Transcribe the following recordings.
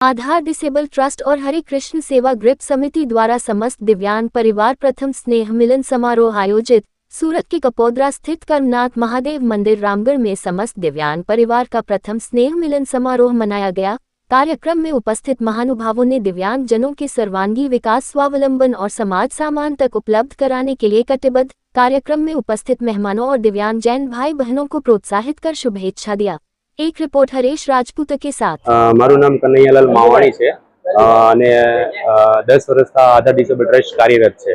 आधार disable trust और हरे कृष्ण सेवा group समिति द्वारा समस्त दिव्यांग परिवार प्रथम स्नेह मिलन समारोह आयोजित। सूरत के कपोद्रा स्थित कर्मनाथ महादेव मंदिर रामगढ़ में समस्त दिव्यांग परिवार का प्रथम स्नेह मिलन समारोह मनाया गया। कार्यक्रम में उपस्थित महानुभावों ने दिव्यांग जनों के सर्वांगी विकास, स्वावलंबन और समाज सामान तक उपलब्ध कराने के लिए कटिबद्ध। कार्यक्रम में उपस्थित मेहमानों और दिव्यांग जैन भाई बहनों को प्रोत्साहित कर शुभेच्छा दिया। एक रिपोर्ट हरेश राजपूत के साथ। मारू नाम कन्हैयालाल मावाणी है અને 10 વર્ષથી આધાર ડિસેબલ ટ્રસ્ટ કાર્યરત છે।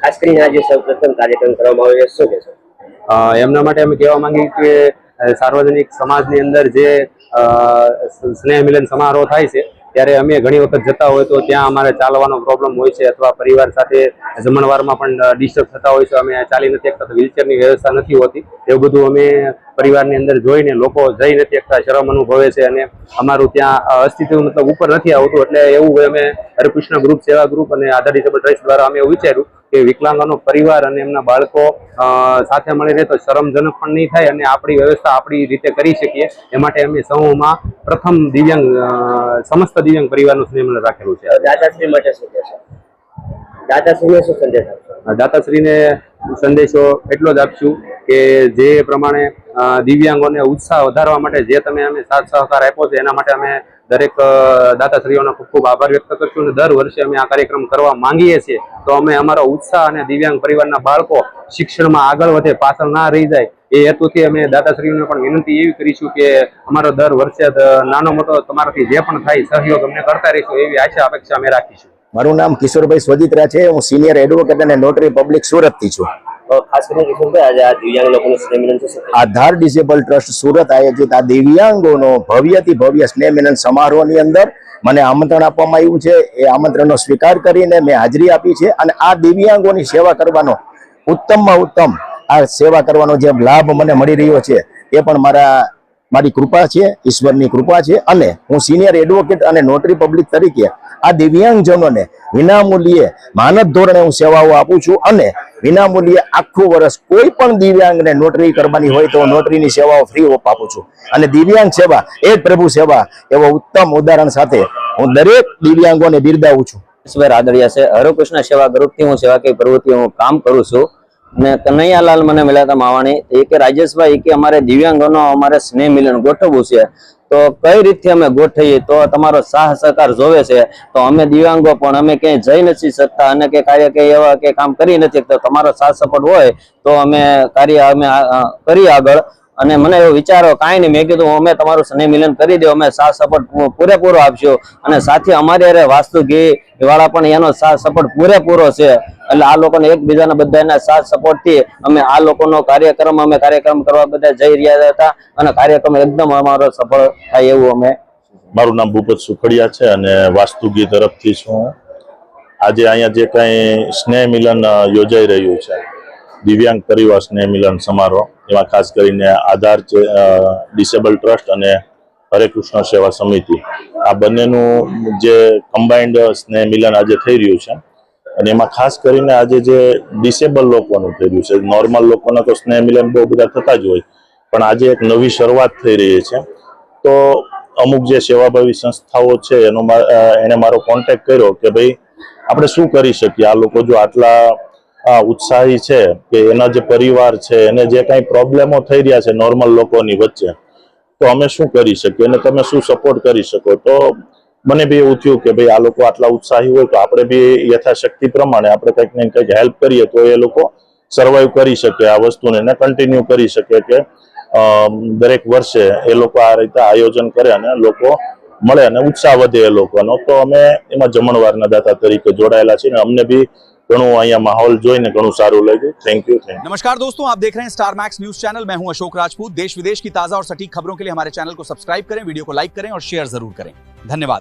ખાસ કરીને આજે સૌપ્રથમ કાર્યક્રમ કરવામાં આવ્યો છે, શું કહેશો? એમના માટે અમે કહેવા માંગીએ કે સાર્વજનિક સમાજની અંદર જે સ્નેહ મિલન સમારોહ થાય છે ત્યારે અમે ઘણી વખત જતા હોય તો ત્યાં અમારે ચાલવાનો પ્રોબ્લેમ હોય છે અથવા પરિવાર સાથે જમણવારમાં પણ ડિસ્ટર્બ થતા હોય છે। અમે ચાલી નથી શકતા, વ્હીલચેરની વ્યવસ્થા નથી હોતી, એવું બધું અમે પરિવારની અંદર જોઈને લોકો જઈ નથી શકતા, શરમ અનુભવે છે અને અમારું ત્યાં અસ્તિત્વ મતલબ ઉપર નથી આવતું। એટલે એવું અમે હરેકૃષ્ણ ગ્રુપ સેવા ગ્રુપ અને આધાર ડિસેબલ ટ્રસ્ટ દ્વારા અમે એવું વિચાર્યું કે વિકલાંગોનો પરિવાર અને એમના બાળકો સાથે મળી રહે તો શરમજનક પણ નહીં થાય અને આપણી વ્યવસ્થા આપણી રીતે કરી શકીએ। એ માટે અમે સમૂહમાં પ્રથમ દિવ્યાંગ સમસ્ત દિવ્યાંગ પરિવારનું સ્નેહ મિલન રાખેલું છે। દાદાશ્રી માટે શું કહેશો? દાદાશ્રીને શું સંદેશ આપશો? દાતાશ્રીને સંદેશો એટલો જ આપશું કે જે પ્રમાણે દિવ્યાંગોને ઉત્સાહ વધારવા માટે જે તમે અમે સાથ સહકાર આપ્યો છે એના માટે અમે દરેક દાતાશ્રીઓનો ખૂબ ખૂબ આભાર વ્યક્ત કરશું અને દર વર્ષે અમે આ કાર્યક્રમ કરવા માંગીએ છીએ। તો અમે અમારો ઉત્સાહ અને દિવ્યાંગ પરિવારના બાળકો શિક્ષણમાં આગળ વધે, પાછળ ના રહી જાય એ હેતુથી અમે દાતાશ્રીઓને પણ વિનંતી એવી કરીશું કે અમારો દર વર્ષે નાનો મોટો તમારાથી જે પણ થાય સહયોગ અમને કરતા રહીશું એવી આશા અપેક્ષા અમે રાખીશું। મારું નામ કિશોરભાઈ સ્વજિત્રા છે। હું સિનિયર એડવોકેટ અને નોટરી પબ્લિક સુરતથી છું। ખાસ કરીને કિશોરભાઈ, આજે આ દિવ્યાંગ લોકોનું સ્નેહ મિલન છે, આધાર ડિસેબલ ટ્રસ્ટ સુરત આયોજિત આ દિવ્યાંગોનો ભવ્યથી ભવ્ય સ્નેહ મિલન સમારોહની અંદર મને આમંત્રણ આપવામાં આવ્યું છે। એ આમંત્રણનો સ્વીકાર કરીને મેં હાજરી આપી છે અને આ દિવ્યાંગોની સેવા કરવાનો ઉત્તમમાં ઉત્તમ આ સેવા કરવાનો જે લાભ મને મળી રહ્યો છે એ પણ મારી કૃપા છે, ઈશ્વરની કૃપા છે। અને હું સિનિયર એડવોકેટ અને નોટરી પબ્લિક તરીકે આ દિવ્યાંગજનોને વિનામૂલ્યે માનદ ધોરણે હું સેવાઓ આપું છું અને વિનામૂલ્યે આખું વર્ષ કોઈ પણ દિવ્યાંગને નોટરી કરવાની હોય તો નોટરીની સેવાઓ ફ્રી ઓફ આપું છું અને દિવ્યાંગ સેવા એ જ પ્રભુ સેવા એવો ઉત્તમ ઉદાહરણ સાથે હું દરેક દિવ્યાંગોને બિરદાવું છું। ઈશ્વર આદરિયા છે, હરેકૃષ્ણ સેવા ગ્રુપથી હું સેવાકીય પ્રવૃત્તિઓ હું કામ કરું છું ને કન્હૈયાલાલ મને મળ્યા હતા માવાણી એ કે રાજેશભાઈ કે અમારે દિવ્યાંગોનો અમારે સ્નેહ મિલન ગોઠવવું છે તો કઈ રીતથી અમે ગોઠવીએ તો તમારો સાહ સહકાર જોવે છે। તો અમે દિવ્યાંગો પણ અમે ક્યાંય જઈ નથી શકતા અને કે કાર્ય કે એવા કે કામ કરી નથી શકતા, તમારો સાથ સપોર્ટ હોય તો અમે કાર્ય અમે કરીએ આગળ। અને મને એવો વિચારો કાંઈ નહીં, મેં કીધું અમે તમારું સ્નેહ મિલન કરી દો, અમે સાથ સપોર્ટ પૂરેપૂરો આપશું અને સાથે અમારી અરે વાસ્તુ ઘી વાળા પણ એનો સાથ સપોર્ટ પૂરેપૂરો છે। એટલે આ લોકોને એકબીજાના બધાના સાથ સપોર્ટથી અમે આ લોકોનો કાર્યક્રમ કરવા બધા જઈ રહ્યા હતા અને કાર્યક્રમ એકદમ અમારો સફળ થાય એવું અમે। મારું નામ ભૂપત સુખડિયા છે અને વાસ્તુગી તરફથી છું। આજે અહીંયા જે કંઈ સ્નેહ મિલન યોજાઈ રહ્યું છે દિવ્યાંગ પરિવાર સ્નેહ મિલન સમારોહ, એમાં ખાસ કરીને આધાર ડિસેબલ ટ્રસ્ટ અને હરેકૃષ્ણ સેવા સમિતિ આ બંનેનું જે કમ્બાઇન્ડ સ્નેહ મિલન આજે થઈ રહ્યું છે અને એમાં ખાસ કરીને આજે જે ડિસેબલ લોકોનું થઈ રહ્યું છે, નોર્મલ લોકોના તો સ્નેહ મિલન બહુ બધા થતા જ હોય પણ આજે એક નવી શરૂઆત થઈ રહી છે। તો અમુક જે સેવાભાવી સંસ્થાઓ છે એને મારો કોન્ટેક્ટ કર્યો કે ભાઈ આપણે શું કરી શકીએ, આ લોકો જો આટલા ઉત્સાહી છે કે એના જે પરિવાર છે એને જે કાંઈ પ્રોબ્લેમો થઈ રહ્યા છે નોર્મલ લોકોની વચ્ચે તો અમે શું કરી શકીએ અને તમે શું સપોર્ટ કરી શકો। તો મને બી એવું થયું કે ભાઈ આ લોકો આટલા ઉત્સાહી હોય તો આપણે બી યથાશક્તિ પ્રમાણે આપણે કંઈક ને કંઈક હેલ્પ કરીએ તો એ લોકો સર્વાઈવ કરી શકે આ વસ્તુને અને કન્ટિન્યુ કરી શકે કે દરેક વર્ષે એ લોકો આ રીતે આયોજન કરે અને લોકો મળે અને ઉત્સાહ વધે એ લોકોનો। તો અમે એમાં જમણવારના દાતા તરીકે જોડાયેલા છીએ અને અમને બી ઘणों અહીંયા माहौल જોઈને ઘણું સારું લાગ્યું। Thank you. नमस्कार दोस्तों, आप देख रहे हैं स्टार मैक्स न्यूज चैनल। मैं हूं अशोक राजपूत। देश विदेश की ताजा और सटीक खबरों के लिए हमारे चैनल को सब्सक्राइब करें, वीडियो को लाइक करें और शेयर जरूर करें। धन्यवाद।